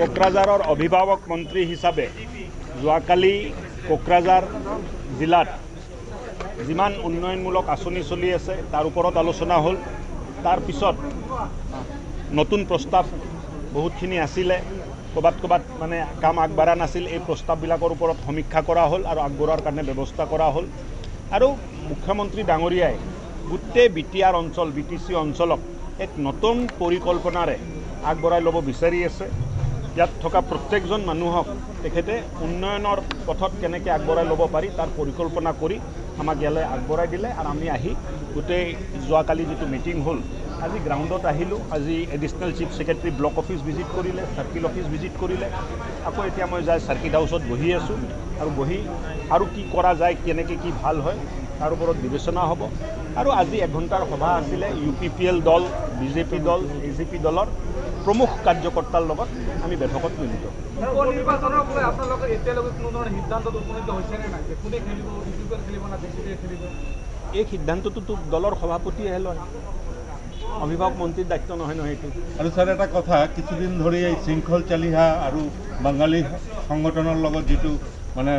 কোকৰাঝাৰৰ অভিভাৱক মন্ত্ৰী হিচাপে যোৱাকালি কোকৰাঝাৰ জিলাত যিমান উন্নয়নমূলক আঁচনি চলি আছে তাৰ ওপৰত আলোচনা হ'ল। তাৰ পিছত নতুন প্ৰস্তাৱ বহুতখিনি আছিলে, ক'ৰবাত মানে কাম আগবাঢ়া নাছিল। এই প্ৰস্তাৱবিলাকৰ ওপৰত সমীক্ষা কৰা হ'ল আৰু আগবঢ়োৱাৰ কাৰণে ব্যৱস্থা কৰা হ'ল। আৰু মুখ্যমন্ত্ৰী ডাঙৰীয়াই গোটেই বিটিআৰ অঞ্চল BTC অঞ্চলক এক নতুন পৰিকল্পনাৰে আগবঢ়াই ল'ব বিচাৰি আছে। ইয়াত থকা প্ৰত্যেকজন মানুহক তেখেতে উন্নয়নৰ পথত কেনেকৈ আগবঢ়াই ল'ব পাৰি তাৰ পৰিকল্পনা কৰি আমাক ইয়ালৈ আগবঢ়াই দিলে। আৰু আমি আহি গোটেই যোৱাকালি যিটো মিটিং হ'ল, আজি গ্ৰাউণ্ডত আহিলোঁ। আজি additional chief secretary block office visit কৰিলে, চাৰ্কিল অফিচ ভিজিট কৰিলে। আকৌ এতিয়া মই যাই চাৰ্কিট হাউচত বহি আছোঁ আৰু বহি আৰু কি কৰা যায়, কেনেকৈ কি ভাল হয় তাৰ ওপৰত বিবেচনা হ'ব। আৰু আজি 1 ঘণ্টাৰ সভা আছিলে। UPPL দল, BJP দল, AGP দলৰ প্ৰমুখ কাৰ্যকৰ্তাৰ লগত আমি বৈঠকত মিলিত। এই সিদ্ধান্তটোতো দলৰ সভাপতিয়েহে লয়, অভিভাৱক মন্ত্ৰীৰ দায়িত্ব নহয় এইটো। আৰু স্যাৰ এটা কথা, কিছুদিন ধৰি এই শৃংখল চালিহা আৰু বাঙালী সংগঠনৰ লগত যিটো মানে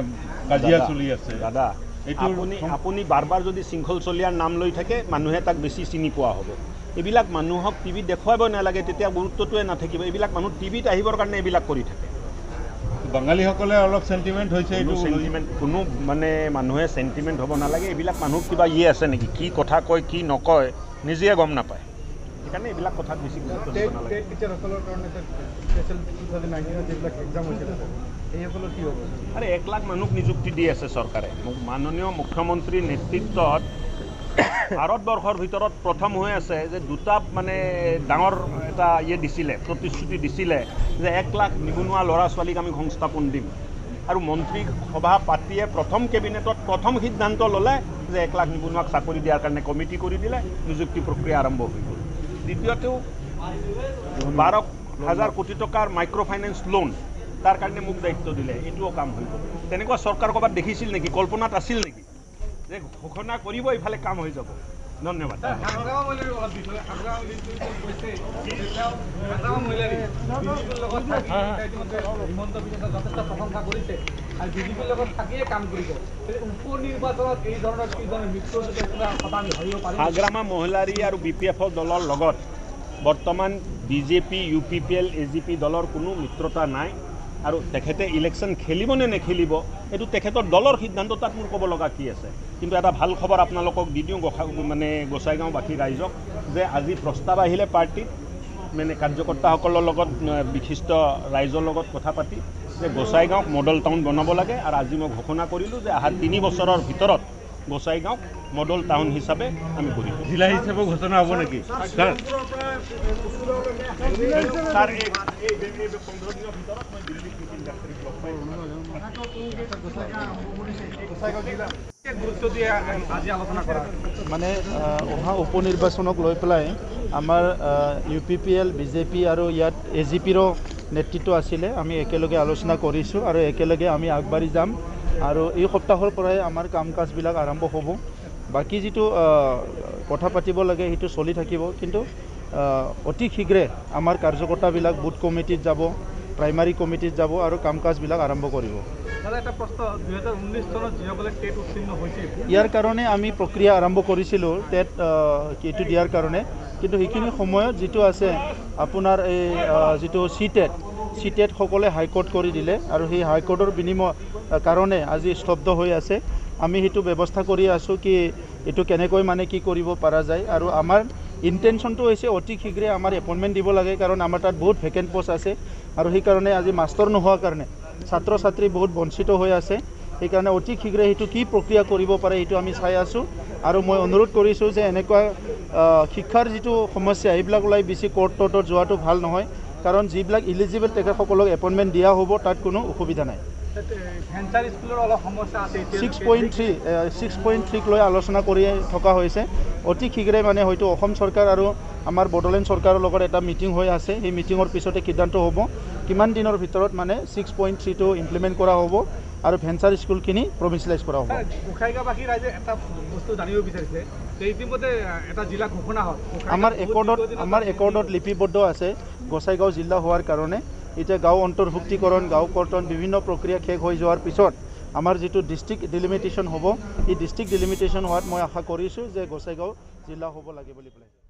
কাজিয়া চলি আছে দাদা, আপুনি বাৰ যদি শৃংখল চলিয়াৰ নাম লৈ থাকে, মানুহে তাক বেছি চিনি পোৱা হ'ব। এইবিলাক মানুহক টিভিত দেখুৱাব নালাগে, তেতিয়া গুৰুত্বটোৱে নাথাকিব। এইবিলাক মানুহ টিভিত আহিবৰ কাৰণে এইবিলাক কৰি থাকে। বাঙালীসকলে অলপ চেণ্টিমেণ্ট হৈছে, এইটো চেণ্টিমেণ্ট কোনো মানে মানুহে চেণ্টিমেণ্ট হ'ব নালাগে। এইবিলাক মানুহ কিবা আছে নেকি, কি কথা কয় কি নকয় নিজে গম নাপায়। সেইকাৰণে এইবিলাক কথাত বেছি গুৰুত্ব দিব নালাগে। আৰে 1 লাখ মানুহক নিযুক্তি দি আছে চৰকাৰে। মাননীয় মুখ্যমন্ত্ৰীৰ নেতৃত্বত ভাৰতবৰ্ষৰ ভিতৰত প্ৰথম হৈ আছে যে দুটা মানে ডাঙৰ এটা দিছিলে, প্ৰতিশ্ৰুতি দিছিলে যে 1 লাখ নিবনুৱা ল'ৰা ছোৱালীক আমি সংস্থাপন দিম। আৰু মন্ত্ৰী সভা পাতিয়ে প্ৰথম কেবিনেটত প্ৰথম সিদ্ধান্ত ল'লে যে 1 লাখ নিবনুৱাক চাকৰি দিয়াৰ কাৰণে কমিটি কৰি দিলে, নিযুক্তি প্ৰক্ৰিয়া আৰম্ভ হৈ গ'ল। দ্বিতীয়তেও 12,000 কোটি টকাৰ মাইক্ৰ' ফাইনেন্স লোন, তাৰ কাৰণে মোক দায়িত্ব দিলে, এইটোও কাম হৈ গ'ল। তেনেকুৱা চৰকাৰ ক'ৰবাত দেখিছিল নেকি, কল্পনাত আছিল নেকি যে ঘোষণা কৰিব এইফালে কাম হৈ যাব? ধন্যবাদ। হাগ্ৰামা মহিলাৰী আৰু BPF দলৰ লগত বৰ্তমান BJP, UPPL, AGP দলৰ কোনো মিত্ৰতা নাই। আৰু তেখেতে ইলেকশ্যন খেলিব নে নেখেলিব এইটো তেখেতৰ দলৰ সিদ্ধান্ত, তাত মোৰ ক'ব লগা কি আছে। কিন্তু এটা ভাল খবৰ আপোনালোকক দি দিওঁ, মানে গোসাইগাঁওবাসী ৰাইজক, যে আজি প্ৰস্তাৱ আহিলে পাৰ্টিত, মানে কাৰ্যকৰ্তাসকলৰ লগত বিশিষ্ট ৰাইজৰ লগত কথা পাতি যে গোসাইগাঁওক মডেল টাউন বনাব লাগে। আৰু আজি মই ঘোষণা কৰিলোঁ যে অহা 3 বছৰৰ ভিতৰত গোসাইগাঁওক মডেল টাউন হিচাপে আমি কৰিম। জিলা হিচাপে ঘোষণা হ'ব নেকি স্যাৰ? ছাৰ এই 15 দিনৰ ভিতৰত মই দিল্লীত মিটিং মানে অহা উপনিৰ্বাচনক লৈ পেলাই আমাৰ UPPL, BJP আৰু ইয়াত AGPৰো নেতৃত্ব আছিলে। আমি একেলগে আলোচনা কৰিছোঁ আৰু একেলগে আমি আগবাঢ়ি যাম। আৰু এই সপ্তাহৰ পৰাই আমাৰ কাম কাজবিলাক আৰম্ভ হ'ব। বাকী যিটো কথা পাতিব লাগে সেইটো চলি থাকিব, কিন্তু অতি শীঘ্ৰে আমাৰ কাৰ্যকৰ্তাবিলাক বুথ কমিটিত যাব, প্ৰাইমাৰী কমিটিত যাব আৰু কাম কাজবিলাক আৰম্ভ কৰিব। ইয়াৰ কাৰণে আমি প্ৰক্ৰিয়া আৰম্ভ কৰিছিলোঁ টেট এইটো দিয়াৰ কাৰণে। কিন্তু সেইখিনি সময়ত যিটো আছে আপোনাৰ এই যিটো CTET সকলে হাইকোৰ্ট কৰি দিলে আৰু সেই হাইকোৰ্টৰ বিনিময় কাৰণে আজি স্তব্ধ হৈ আছে। আমি সেইটো ব্যৱস্থা কৰি আছোঁ কি এইটো কেনেকৈ মানে কি কৰিব পৰা যায়। আৰু আমাৰ ইণ্টেনশ্যনটো হৈছে অতি শীঘ্ৰে আমাৰ এপইণ্টমেণ্ট দিব লাগে, কাৰণ আমাৰ তাত বহুত ভেকেণ্ট পোষ্ট আছে। আৰু সেইকাৰণে আজি মাষ্টৰ নোহোৱাৰ কাৰণে ছাত্ৰ ছাত্ৰী বহুত বঞ্চিত হৈ আছে। সেইকাৰণে অতি শীঘ্ৰে সেইটো কি প্ৰক্ৰিয়া কৰিব পাৰে সেইটো আমি চাই আছোঁ। আৰু মই অনুৰোধ কৰিছোঁ যে এনেকুৱা শিক্ষাৰ যিটো সমস্যা এইবিলাক ওলাই বেছি কোৰ্টত যোৱাটো ভাল নহয়, কাৰণ যিবিলাক ইলিজিবল তেখেতসকলক এপইণ্টমেণ্ট দিয়া হ'ব তাত কোনো অসুবিধা নাই। 6.3 লৈ আলোচনা কৰি থকা হৈছে। অতি শীঘ্ৰে মানে হয়তো অসম চৰকাৰ আৰু আমাৰ বড়োলেণ্ড চৰকাৰৰ লগত এটা মিটিং হৈ আছে। সেই মিটিঙৰ পিছতে সিদ্ধান্ত হ'ব কিমান দিনৰ ভিতৰত মানে 6.3টো ইমপ্লিমেণ্ট কৰা হ'ব আৰু ভেঞ্চাৰ স্কুলখিনি প্ৰভিঞ্চিয়েলাইজ কৰা হ'ব। গোসাইগাঁওবাসী ৰাইজে এটা বস্তু জানিব বিচাৰিছে যে ইতিমধ্যে এটা জিলা ঘোষণা হ'ল। আমাৰ একৰ্ডত লিপিবদ্ধ আছে গোসাইগাঁও জিলা হোৱাৰ কাৰণে। এতিয়া গাঁও অন্তৰ্ভুক্তিকৰণ, গাঁও কৰ্তন বিভিন্ন প্ৰক্ৰিয়া শেষ হৈ যোৱাৰ পিছত আমাৰ যিটো ডিষ্ট্ৰিক্ট ডিলিমিটেশ্যন হ'ব, এই ডিষ্ট্ৰিক্ট ডিলিমিটেশ্যন হোৱাত মই আশা কৰিছোঁ যে গোসাইগাঁও জিলা হ'ব লাগে বুলি পেলাই।